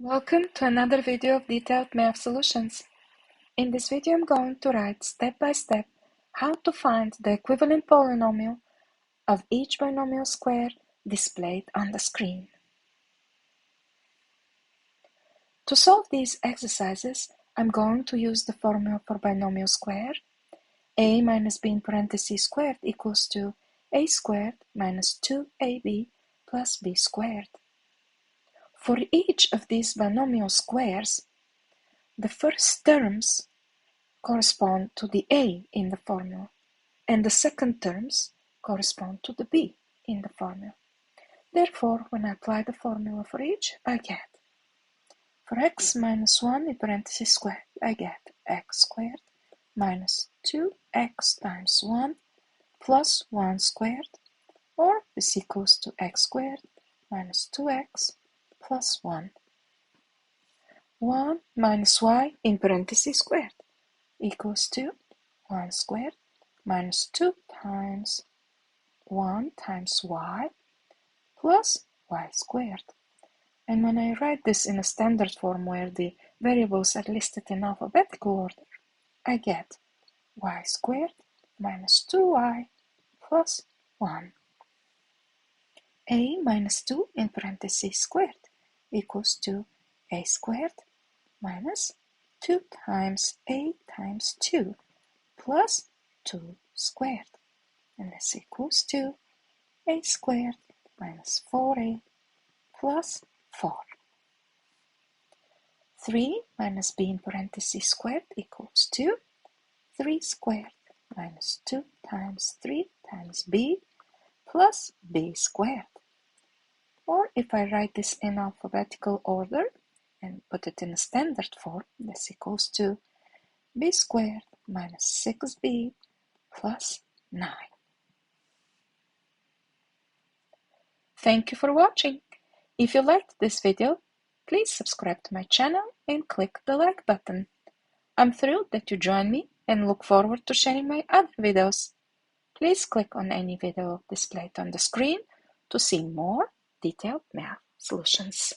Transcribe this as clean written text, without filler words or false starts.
Welcome to another video of detailed math solutions. In this video I'm going to write step by step how to find the equivalent polynomial of each binomial square displayed on the screen. To solve these exercises, I'm going to use the formula for binomial square. A minus b in parentheses squared equals to a squared minus 2ab plus b squared. For each of these binomial squares, the first terms correspond to the a in the formula, and the second terms correspond to the b in the formula. Therefore, when I apply the formula for each, I get for x minus 1 in parentheses squared, I get x squared minus 2x times 1 plus 1 squared, or this equals to x squared minus 2x plus 1. 1 minus y in parentheses squared equals to 1 squared minus 2 times 1 times y plus y squared. And when I write this in a standard form where the variables are listed in alphabetical order, I get y squared minus 2y plus 1. A minus 2 in parentheses squared equals to a squared minus 2 times a times 2 plus 2 squared. And this equals to a squared minus 4a plus 4. 3 minus b in parentheses squared equals to 3 squared minus 2 times 3 times b plus b squared. Or if I write this in alphabetical order and put it in a standard form, this equals to b squared minus 6b plus 9. Thank you for watching. If you liked this video, please subscribe to my channel and click the like button. I'm thrilled that you joined me and look forward to sharing my other videos. Please click on any video displayed on the screen to see more detailed math solutions.